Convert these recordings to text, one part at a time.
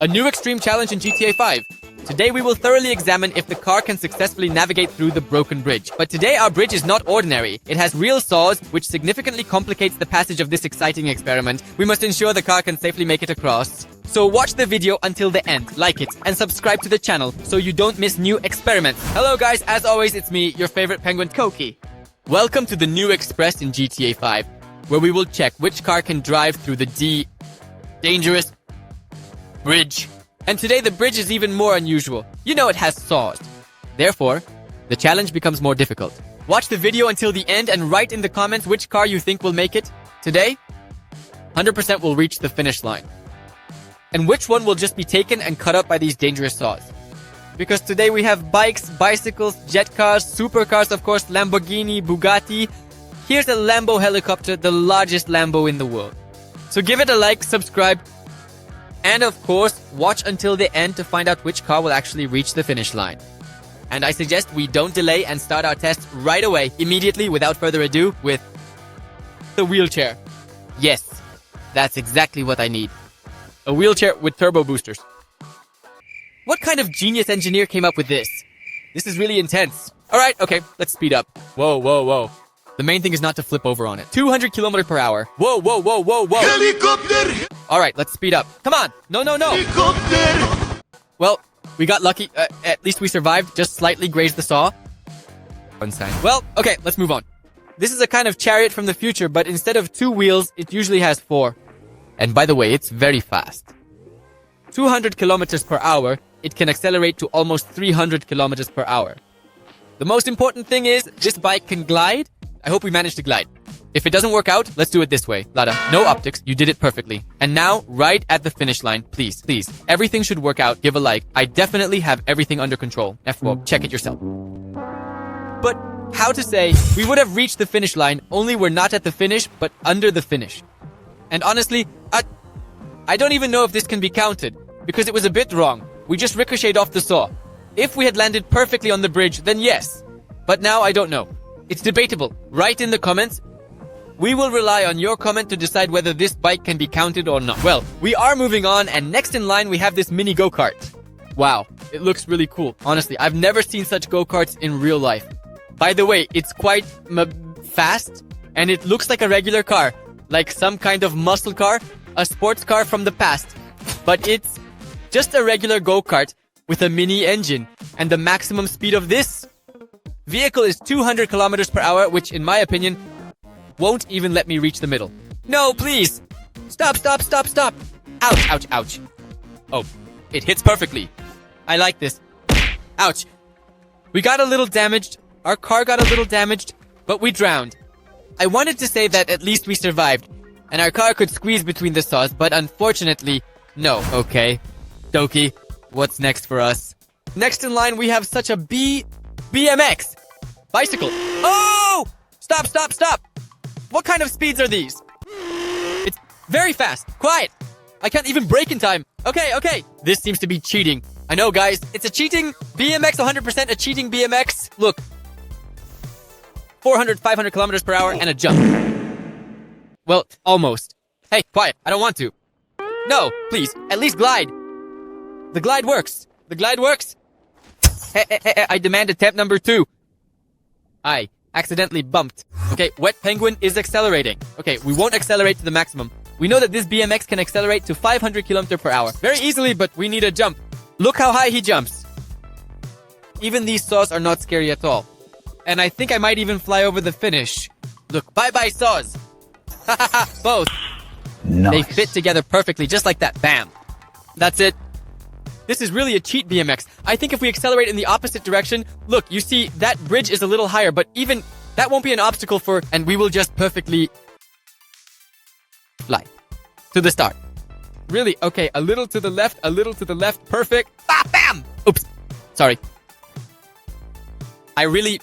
A new extreme challenge in GTA 5. Today we will thoroughly examine if the car can successfully navigate through the broken bridge. But today our bridge is not ordinary. It has real saws, which significantly complicates the passage of this exciting experiment. We must ensure the car can safely make it across. So watch the video until the end, like it, and subscribe to the channel so you don't miss new experiments. Hello guys, as always it's me, your favorite penguin, Koki. Welcome to the new Express in GTA 5, where we will check which car can drive through the dangerous bridge. And today the bridge is even more unusual. You know it has saws. Therefore, the challenge becomes more difficult. Watch the video until the end and write in the comments which car you think will make it. Today, 100% will reach the finish line. And which one will just be taken and cut up by these dangerous saws. Because today we have bikes, bicycles, jet cars, supercars, of course, Lamborghini, Bugatti. Here's a Lambo helicopter, the largest Lambo in the world. So give it a like, subscribe, and of course, watch until the end to find out which car will actually reach the finish line. And I suggest we don't delay and start our test right away, immediately, without further ado, with the wheelchair. Yes, that's exactly what I need. A wheelchair with turbo boosters. What kind of genius engineer came up with this? This is really intense. Alright, okay, let's speed up. Whoa, whoa, whoa. The main thing is not to flip over on it. 200 kilometers per hour. Whoa, whoa, whoa, whoa, whoa. Helicopter! Alright, let's speed up. Come on. No, no, no. Helicopter! Well, we got lucky. At least we survived. Just slightly grazed the saw. One sign. Well, okay, let's move on. This is a kind of chariot from the future, but instead of 2 wheels, it usually has 4. And by the way, it's very fast. 200 kilometers per hour, it can accelerate to almost 300 kilometers per hour. The most important thing is, this bike can glide. I hope we managed to glide. If it doesn't work out, let's do it this way. Lada, no optics, you did it perfectly. And now, right at the finish line, please, please. Everything should work out, give a like. I definitely have everything under control. F4, check it yourself. But, how to say, we would have reached the finish line, only we're not at the finish, but under the finish. And honestly, I don't even know if this can be counted, because it was a bit wrong. We just ricocheted off the saw. If we had landed perfectly on the bridge, then yes. But now I don't know. It's debatable. Write in the comments. We will rely on your comment to decide whether this bike can be counted or not. Well, we are moving on, and next in line we have this mini go-kart. Wow, it looks really cool. Honestly, I've never seen such go-karts in real life. By the way, it's quite fast, and it looks like a regular car. Like some kind of muscle car, a sports car from the past. But it's just a regular go-kart with a mini engine, and the maximum speed of this vehicle is 200 kilometers per hour, which in my opinion won't even let me reach the middle. No, please! Stop, stop, stop, stop! Ouch, ouch, ouch. Oh, it hits perfectly. I like this. Ouch. We got a little damaged. Our car got a little damaged, but we drowned. I wanted to say that at least we survived, and our car could squeeze between the saws, but unfortunately, no. Okay. Doki, what's next for us? Next in line, we have such a BMX. Bicycle. Oh! Stop, stop, stop! What kind of speeds are these? It's very fast. Quiet. I can't even brake in time. Okay, okay. This seems to be cheating. I know, guys. It's a cheating BMX, 100% a cheating BMX. Look. 400, 500 kilometers per hour and a jump. Well, almost. Hey, quiet. I don't want to. No, please. At least glide. The glide works. The glide works. Hey, I demand attempt number 2. I accidentally bumped. Okay, Wet Penguin is accelerating. Okay, we won't accelerate to the maximum. We know that this BMX can accelerate to 500 kilometers per hour. Very easily, but we need a jump. Look how high he jumps. Even these saws are not scary at all. And I think I might even fly over the finish. Look, bye-bye saws. Both. Nice. They fit together perfectly, just like that. Bam. That's it. This is really a cheat BMX. I think if we accelerate in the opposite direction, look, you see, that bridge is a little higher, but even that won't be an obstacle for, and we will just perfectly fly to the start. Really, okay, a little to the left, perfect. Ah, bam! Oops, sorry. I really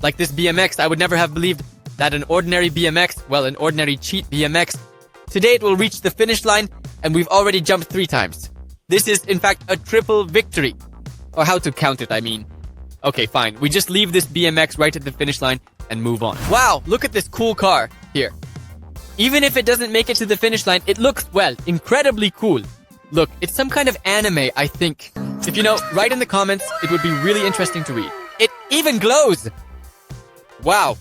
like this BMX. I would never have believed that an ordinary BMX, well, an ordinary cheat BMX, today it will reach the finish line, and we've already jumped 3 times. This is, in fact, a triple victory. Or how to count it, I mean. Okay, fine. We just leave this BMX right at the finish line and move on. Wow, look at this cool car here. Even if it doesn't make it to the finish line, it looks, well, incredibly cool. Look, it's some kind of anime, I think. If you know, write in the comments. It would be really interesting to read. It even glows! Wow.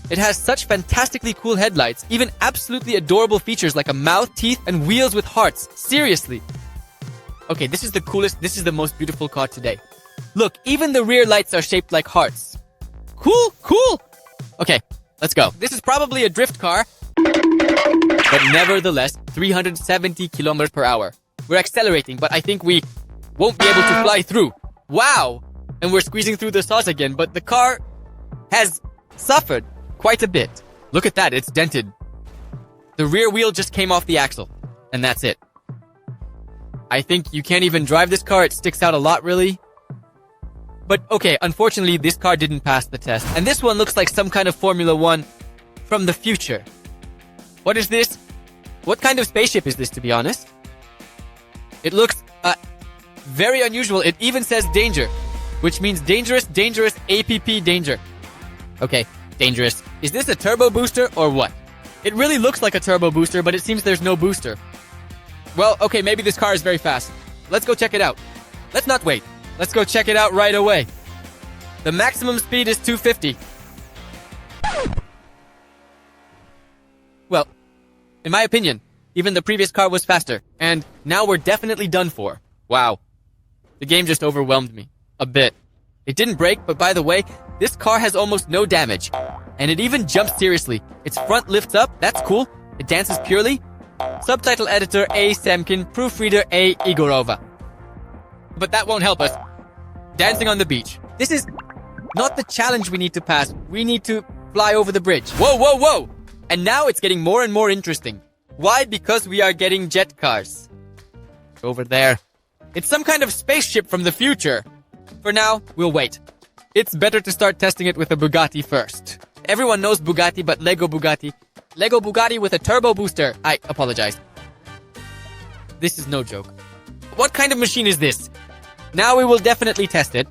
It has such fantastically cool headlights, even absolutely adorable features like a mouth, teeth, and wheels with hearts. Seriously. Okay, this is the coolest, this is the most beautiful car today. Look, even the rear lights are shaped like hearts. Cool, cool! Okay, let's go. This is probably a drift car, but nevertheless, 370 kilometers per hour. We're accelerating, but I think we won't be able to fly through. Wow! And we're squeezing through the saws again, but the car has suffered quite a bit. Look at that, it's dented. The rear wheel just came off the axle, and that's it. I think you can't even drive this car, it sticks out a lot, really. But okay, unfortunately, this car didn't pass the test. And this one looks like some kind of Formula 1 from the future. What is this? What kind of spaceship is this, to be honest? It looks, very unusual. It even says danger, which means dangerous, dangerous, APP danger. Okay, dangerous. Is this a turbo booster or what? It really looks like a turbo booster, but it seems there's no booster. Well, okay, maybe this car is very fast. Let's go check it out. Let's not wait. Let's go check it out right away. The maximum speed is 250. Well, in my opinion, even the previous car was faster. And now we're definitely done for. Wow. The game just overwhelmed me. A bit. It didn't break, but by the way, this car has almost no damage. And it even jumps seriously. Its front lifts up, that's cool. It dances purely. Subtitle editor A. Semkin, proofreader A. Igorova. But that won't help us. Dancing on the beach. This is not the challenge we need to pass. We need to fly over the bridge. Whoa, whoa, whoa! And now it's getting more and more interesting. Why? Because we are getting jet cars. Over there. It's some kind of spaceship from the future. For now, we'll wait. It's better to start testing it with a Bugatti first. Everyone knows Bugatti, but Lego Bugatti. Lego Bugatti with a turbo booster. I apologize. This is no joke. What kind of machine is this? Now we will definitely test it.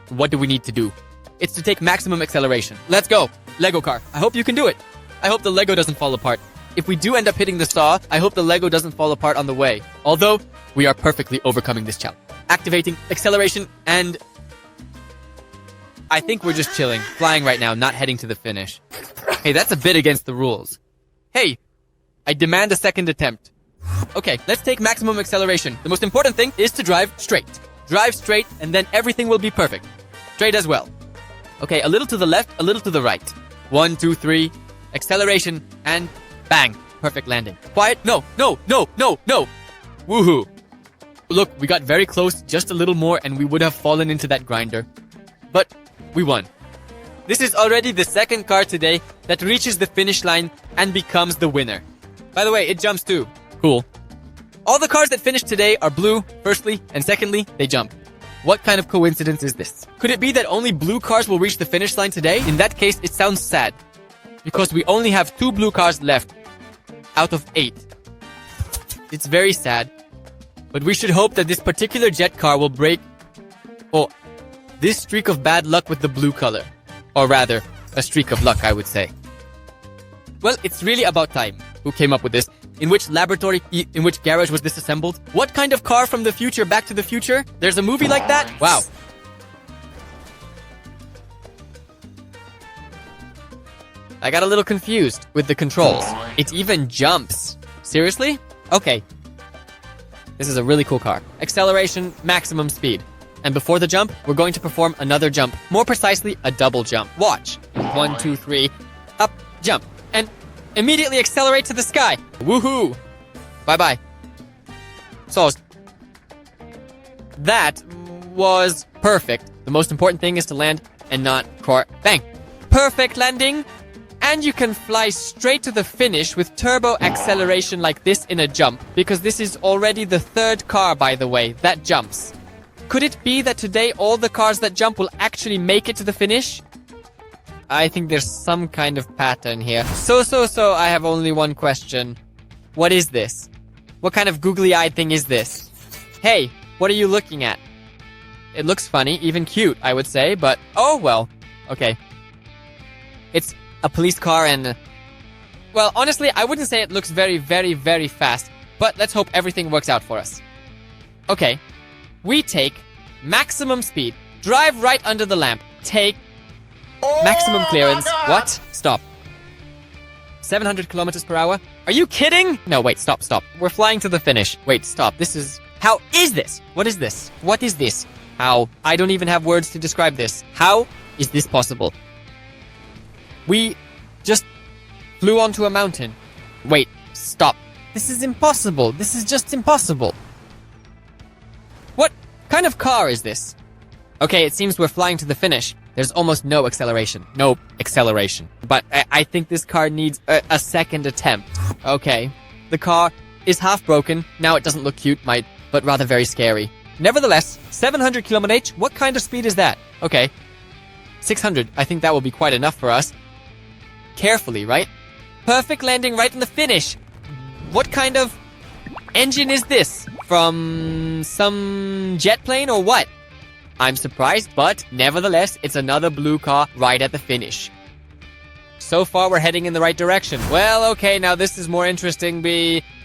What do we need to do? It's to take maximum acceleration. Let's go. Lego car. I hope you can do it. I hope the Lego doesn't fall apart. If we do end up hitting the saw, I hope the Lego doesn't fall apart on the way. Although, we are perfectly overcoming this challenge. Activating acceleration and... I think we're just chilling, flying right now, not heading to the finish. Hey, that's a bit against the rules. Hey, I demand a second attempt. Okay, let's take maximum acceleration. The most important thing is to drive straight. Drive straight, and then everything will be perfect. Straight as well. Okay, a little to the left, a little to the right. 1, 2, 3. Acceleration, and bang. Perfect landing. Quiet. No, no, no, no, no. Woohoo. Look, we got very close, just a little more, and we would have fallen into that grinder. But we won. This is already the second car today that reaches the finish line and becomes the winner. By the way, it jumps too. Cool. All the cars that finished today are blue, firstly, and secondly, they jump. What kind of coincidence is this? Could it be that only blue cars will reach the finish line today? In that case, it sounds sad. Because we only have 2 blue cars left out of 8. It's very sad. But we should hope that this particular jet car will break... this streak of bad luck with the blue color. Or rather, a streak of luck, I would say. Well, it's really about time. Who came up with this? In which laboratory, in which garage was this assembled? What kind of car from the future, Back to the Future? There's a movie like that? Wow. I got a little confused with the controls. It even jumps. Seriously? Okay. This is a really cool car. Acceleration, maximum speed. And before the jump, we're going to perform another jump. More precisely, a double jump. Watch. 1, 2, 3. Up, jump. And immediately accelerate to the sky. Woohoo! Bye-bye. So, that was perfect. The most important thing is to land and not bang. Perfect landing. And you can fly straight to the finish with turbo acceleration like this in a jump. Because this is already the 3rd car, by the way, that jumps. Could it be that today all the cars that jump will actually make it to the finish? I think there's some kind of pattern here. So, I have only one question. What is this? What kind of googly-eyed thing is this? Hey, what are you looking at? It looks funny, even cute, I would say, but oh well. Okay. It's a police car and... Well, honestly, I wouldn't say it looks very, very, very fast, but let's hope everything works out for us. Okay. We take maximum speed. Drive right under the lamp. Take maximum clearance. What? Stop. 700 kilometers per hour? Are you kidding? No, wait, stop. We're flying to the finish. Wait, stop. How is this? What is this? What is this? How? I don't even have words to describe this. How is this possible? We just flew onto a mountain. Wait, stop. This is impossible. This is just impossible. What kind of car is this? Okay, it seems we're flying to the finish. There's almost no acceleration. No acceleration. But I think this car needs a second attempt. Okay. The car is half broken. Now it doesn't look cute, but rather very scary. Nevertheless, 700 km/h, what kind of speed is that? Okay. 600, I think that will be quite enough for us. Carefully, right? Perfect landing right in the finish. What kind of engine is this? From some jet plane or what? I'm surprised, but nevertheless, it's another blue car right at the finish. So far, we're heading in the right direction. Well, okay, now this is more interesting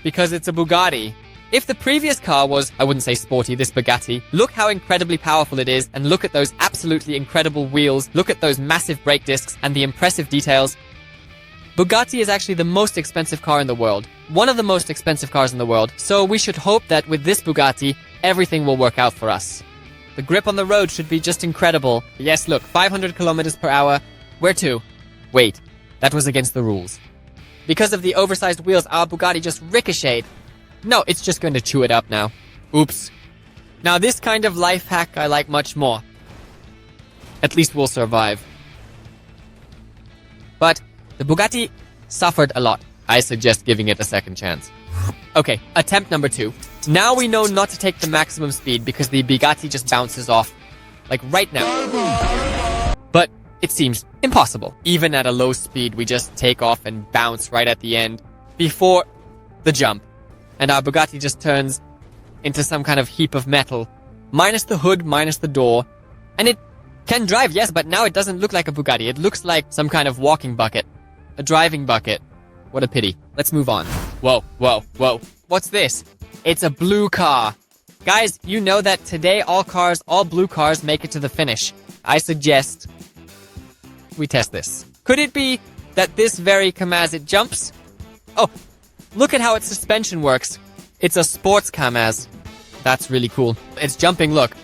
because it's a Bugatti. If the previous car was, I wouldn't say sporty, this Bugatti, look how incredibly powerful it is, and look at those absolutely incredible wheels, look at those massive brake discs, and the impressive details. Bugatti is actually the most expensive car in the world. One of the most expensive cars in the world, so we should hope that with this Bugatti, everything will work out for us. The grip on the road should be just incredible. Yes, look, 500 kilometers per hour. Where to? Wait, that was against the rules. Because of the oversized wheels, our Bugatti just ricocheted. No, it's just going to chew it up now. Oops. Now this kind of life hack I like much more. At least we'll survive. But the Bugatti suffered a lot. I suggest giving it a second chance. Okay, attempt number 2. Now we know not to take the maximum speed because the Bugatti just bounces off. Like right now. But it seems impossible. Even at a low speed, we just take off and bounce right at the end before the jump. And our Bugatti just turns into some kind of heap of metal. Minus the hood, minus the door. And it can drive, yes, but now it doesn't look like a Bugatti. It looks like some kind of walking bucket. A driving bucket. What a pity. Let's move on. Whoa. What's this? It's a blue car. Guys, you know that today all blue cars make it to the finish. I suggest we test this. Could it be that this very Kamaz, it jumps? Oh, look at how its suspension works. It's a sports Kamaz. That's really cool. It's jumping, look.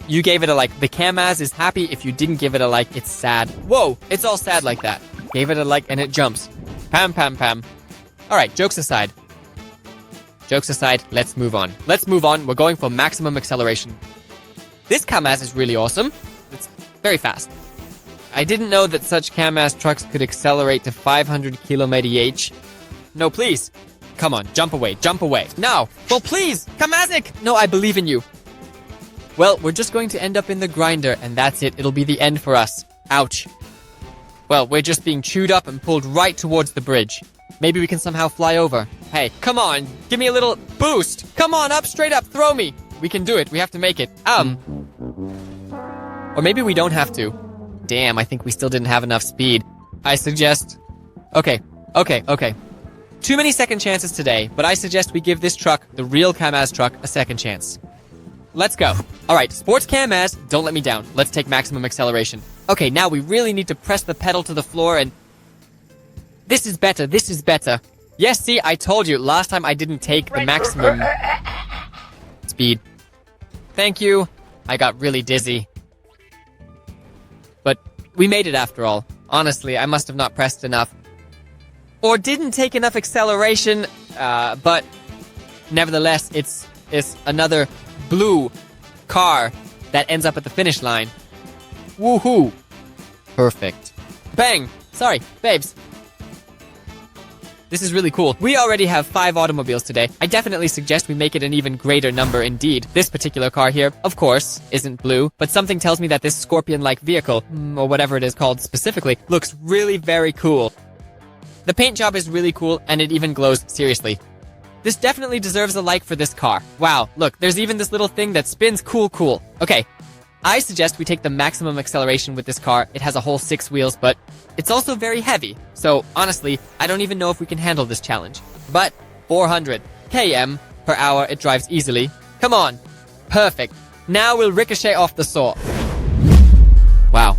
You gave it a like. The Kamaz is happy. If you didn't give it a like, it's sad. Whoa, it's all sad like that. Gave it a like and it jumps. Pam. Alright, jokes aside. Let's move on. We're going for maximum acceleration. This Kamaz is really awesome. It's very fast. I didn't know that such Kamaz trucks could accelerate to 500 km/h. No, please. Come on, jump away. No. Well, please, Kamazik. No, I believe in you. Well, we're just going to end up in the grinder, and that's it. It'll be the end for us. Ouch. Well, we're just being chewed up and pulled right towards the bridge. Maybe we can somehow fly over. Hey, come on. Give me a little boost. Come on, up, straight up, throw me. We can do it. We have to make it. Or maybe we don't have to. Damn, I think we still didn't have enough speed. I suggest... Okay. Too many second chances today, but I suggest we give this truck, the real Kamaz truck, a second chance. Let's go. Alright, sports Kamaz, don't let me down. Let's take maximum acceleration. Okay, now we really need to press the pedal to the floor and... This is better. Yes, see, I told you, last time I didn't take the maximum speed. Thank you. I got really dizzy. But we made it after all. Honestly, I must have not pressed enough. Or didn't take enough acceleration, but nevertheless, it's another blue car that ends up at the finish line. Woohoo! Perfect. Bang! Sorry, babes. This is really cool. We already have 5 automobiles today. I definitely suggest we make it an even greater number indeed. This particular car here, of course, isn't blue, but something tells me that this scorpion-like vehicle, or whatever it is called specifically, looks really very cool. The paint job is really cool, and it even glows seriously. This definitely deserves a like for this car. Wow, look, there's even this little thing that spins cool. Okay, I suggest we take the maximum acceleration with this car. It has a whole 6 wheels, but it's also very heavy. So, honestly, I don't even know if we can handle this challenge. But 400 km per hour it drives easily. Come on. Perfect. Now we'll ricochet off the saw. Wow.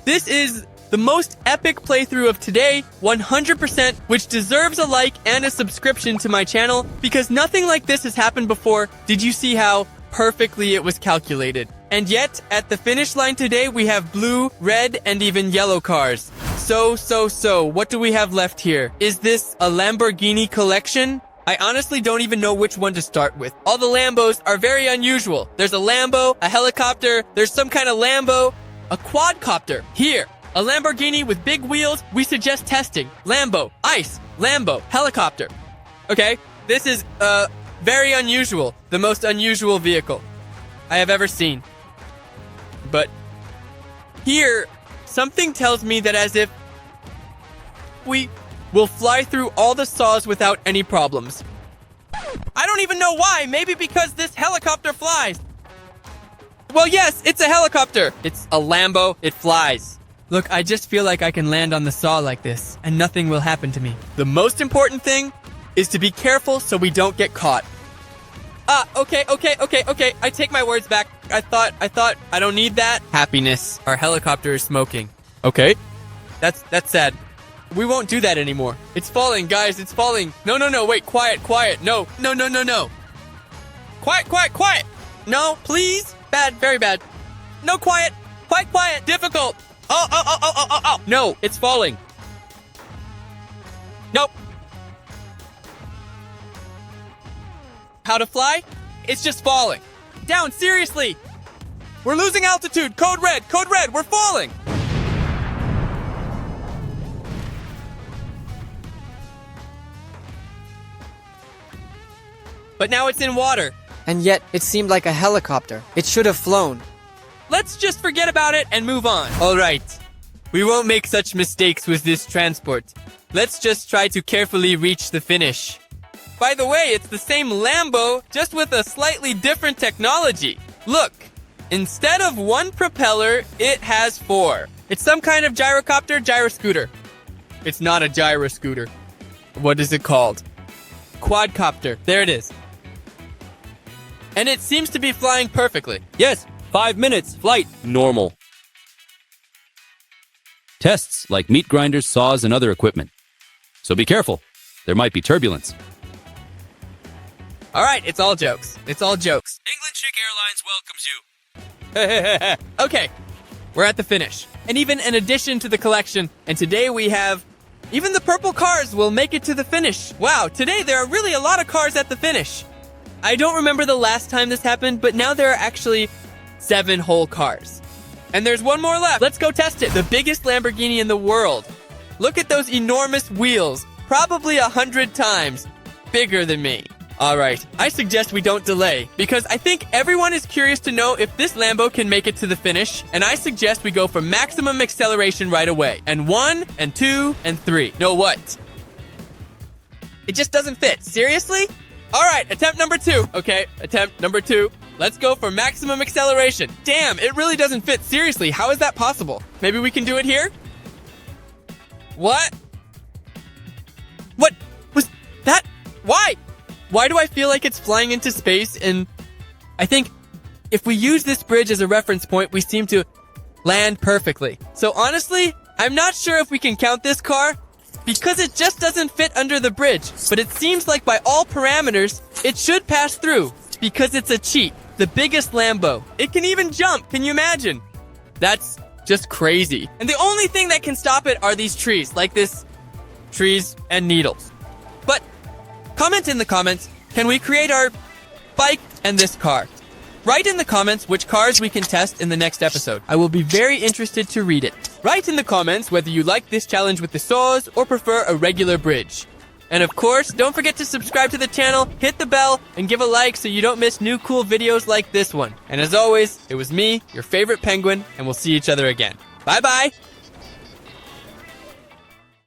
This is the most epic playthrough of today, 100%, which deserves a like and a subscription to my channel because nothing like this has happened before. Did you see how perfectly it was calculated? And yet, at the finish line today, we have blue, red, and even yellow cars. So, what do we have left here? Is this a Lamborghini collection? I honestly don't even know which one to start with. All the Lambos are very unusual. There's a Lambo, a helicopter, there's some kind of Lambo, a quadcopter. Here, a Lamborghini with big wheels, we suggest testing. Lambo, ice, Lambo, helicopter. Okay, this is, very unusual. The most unusual vehicle I have ever seen. But here, something tells me that as if we will fly through all the saws without any problems. I don't even know why. Maybe because this helicopter flies. Well, yes, it's a helicopter. It's a Lambo. It flies. Look, I just feel like I can land on the saw like this, and nothing will happen to me. The most important thing is to be careful so we don't get caught. Okay. I take my words back. I thought, I don't need that. Happiness. Our helicopter is smoking. Okay. That's sad. We won't do that anymore. It's falling, guys. It's falling. No. Wait, quiet. No. Quiet. No, please. Bad, very bad. No, quiet. Quiet. Difficult. Oh. No, it's falling. Nope. How to fly? It's just falling. Down, seriously. We're losing altitude. Code red. We're falling. But now it's in water. And yet, it seemed like a helicopter. It should have flown. Let's just forget about it and move on. All right. We won't make such mistakes with this transport. Let's just try to carefully reach the finish. By the way, it's the same Lambo, just with a slightly different technology. Look, instead of one propeller, it has 4. It's some kind of gyroscooter. It's not a gyroscooter. What is it called? Quadcopter. There it is. And it seems to be flying perfectly. Yes, 5 minutes, flight, normal. Tests like meat grinders, saws, and other equipment. So be careful. There might be turbulence. All right, it's all jokes. England Chick Airlines welcomes you. Okay, we're at the finish. And even in addition to the collection, and today we have... Even the purple cars will make it to the finish. Wow, today there are really a lot of cars at the finish. I don't remember the last time this happened, but now there are actually 7 whole cars. And there's one more left. Let's go test it. The biggest Lamborghini in the world. Look at those enormous wheels. Probably 100 times bigger than me. All right, I suggest we don't delay because I think everyone is curious to know if this Lambo can make it to the finish, and I suggest we go for maximum acceleration right away. And 1, and 2, and 3. No, what? It just doesn't fit. Seriously? All right, attempt number 2. Okay, attempt number 2. Let's go for maximum acceleration. Damn, it really doesn't fit. Seriously, how is that possible? Maybe we can do it here? What? What was that? Why? Why do I feel like it's flying into space? And I think if we use this bridge as a reference point, we seem to land perfectly. So honestly, I'm not sure if we can count this car because it just doesn't fit under the bridge. But it seems like by all parameters, it should pass through because it's a cheat. The biggest Lambo. It can even jump. Can you imagine? That's just crazy. And the only thing that can stop it are these trees, like this trees and needles. But comment in the comments, can we create our bike and this car? Write in the comments which cars we can test in the next episode. I will be very interested to read it. Write in the comments whether you like this challenge with the saws or prefer a regular bridge. And of course, don't forget to subscribe to the channel, hit the bell, and give a like so you don't miss new cool videos like this one. And as always, it was me, your favorite penguin, and we'll see each other again. Bye-bye!